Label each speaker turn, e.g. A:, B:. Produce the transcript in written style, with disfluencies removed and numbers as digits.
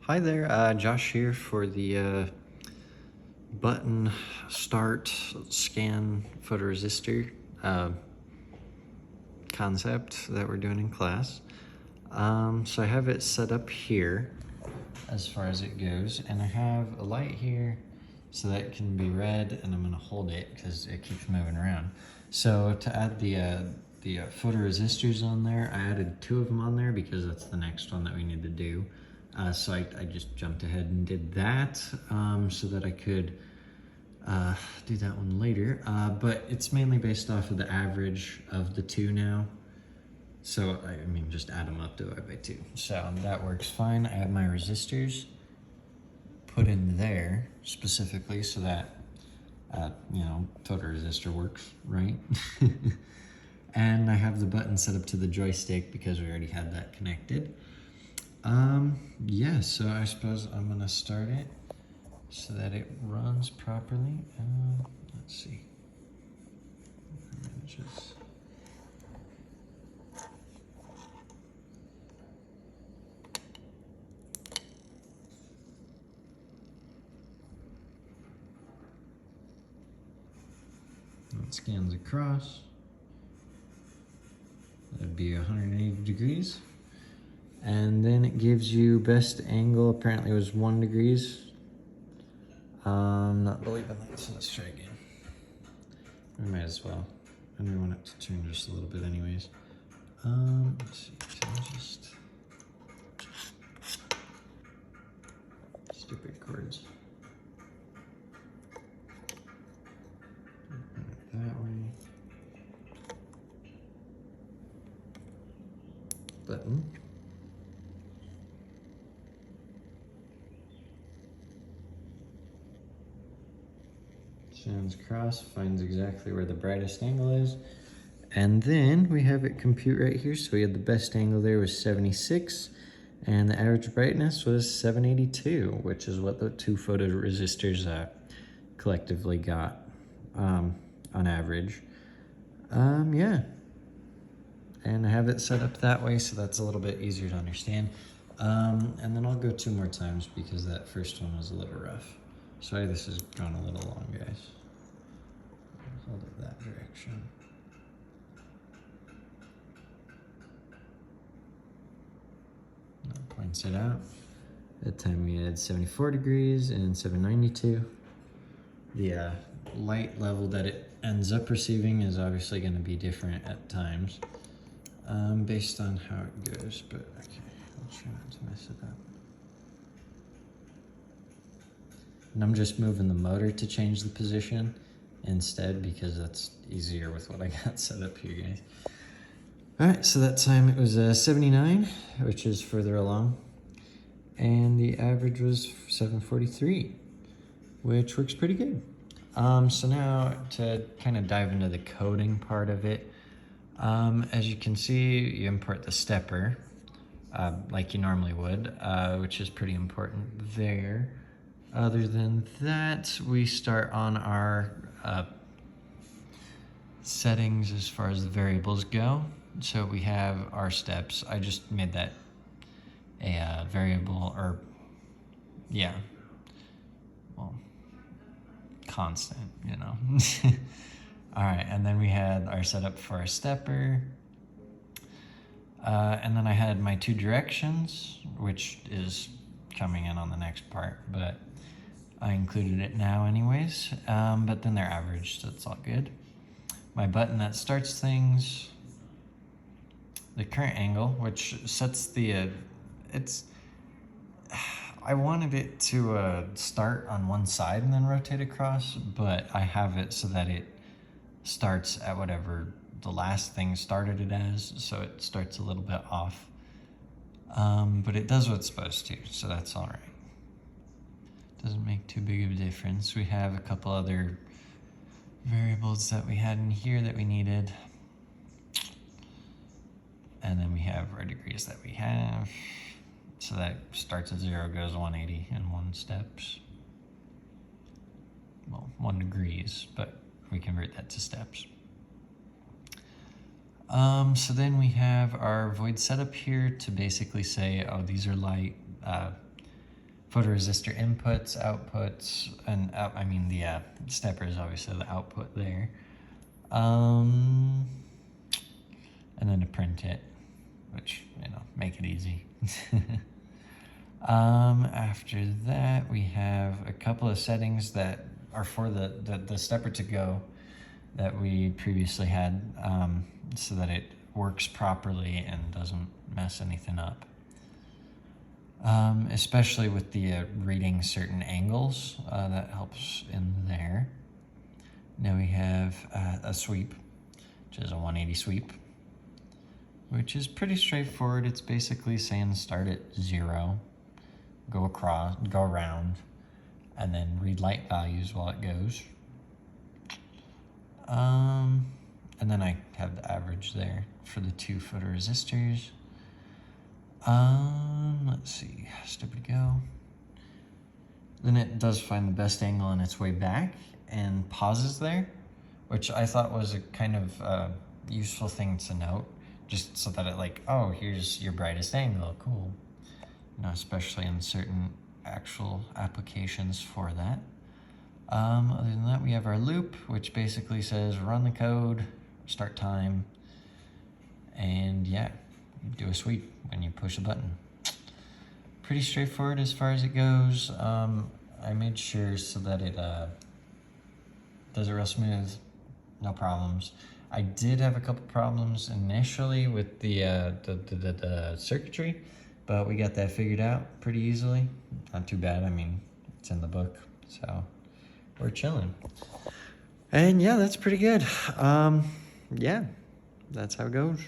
A: Hi there, Josh here for the button start scan photoresistor concept that we're doing in class. So I have it set up here as far as it goes, and I have a light here so that it can be red, and I'm going to hold it because it keeps moving around. So to add the photoresistors on there, I added 2 of them on there because that's the next one that we need to do. So I just jumped ahead and did that so that I could do that one later. But it's mainly based off of the average of the 2 now. So, I mean, just add them up, divide by 2. So that works fine. I have my resistors put in there specifically so that, photoresistor works, right? And I have the button set up to the joystick because we already had that connected. Yeah, so I suppose I'm gonna start it so that it runs properly. Let's see. Just it scans across. That'd be 180 degrees. And then it gives you best angle, apparently it was 1 degrees. Not believing that, so let's try again. We might as well. I do want it to turn just a little bit anyways. Let's see, can I just... Stupid cords. That way. Button. Scans across, finds exactly where the brightest angle is. And then we have it compute right here. So we had the best angle there was 76, and the average brightness was 782, which is what the 2 photoresistors collectively got on average. Yeah. And I have it set up that way, so that's a little bit easier to understand. And then I'll go 2 more times because that first one was a little rough. Sorry, this has gone a little long, guys. Hold it that direction. That points it out. That time we had 74 degrees and 792. The light level that it ends up receiving is obviously going to be different at times based on how it goes, but okay, I'll try not to mess it up. And I'm just moving the motor to change the position instead because that's easier with what I got set up here, guys. All right, so that time it was 79, which is further along, and the average was 743, which works pretty good. So now to kind of dive into the coding part of it, as you can see, you import the stepper like you normally would, which is pretty important there. Other than that, we start on our settings as far as the variables go. So we have our steps. I just made that a variable, or yeah, well, constant, you know. All right, and then we had our setup for our stepper. And then I had my 2 directions, which is coming in on the next part, but I included it now anyways. But then they're averaged, so it's all good. My button that starts things, the current angle, which sets the, I wanted it to start on one side and then rotate across, but I have it so that it starts at whatever the last thing started it as, so it starts a little bit off. But it does what it's supposed to, so that's all right. Doesn't make too big of a difference. We have a couple other variables that we had in here that we needed. And then we have our degrees that we have. So that starts at 0, goes 180 in 1 steps. Well, 1 degrees, but we convert that to steps. So then we have our void setup here to basically say, oh, these are light, photoresistor inputs, outputs, and I mean the stepper is obviously the output there. And then to print it, which, you know, make it easy. After that, we have a couple of settings that are for the stepper to go that we previously had, so that it works properly and doesn't mess anything up. Especially with the reading certain angles, that helps in there. Now we have a sweep, which is a 180 sweep, which is pretty straightforward. It's basically saying start at 0, go across, go around, and then read light values while it goes. And then I have the average there for the 2 photoresistors. Let's see, stepper to go. Then it does find the best angle on its way back and pauses there, which I thought was a kind of useful thing to note, just so that it like, oh, here's your brightest angle, cool. You know, especially in certain actual applications for that. Other than that, we have our loop, which basically says run the code, start time, and yeah, you do a sweep when you push a button. Pretty straightforward as far as it goes. I made sure so that it does it real smooth, no problems. I did have a couple problems initially with the circuitry, but we got that figured out pretty easily. Not too bad. I mean, it's in the book, so we're chilling. And yeah, that's pretty good. Yeah, that's how it goes.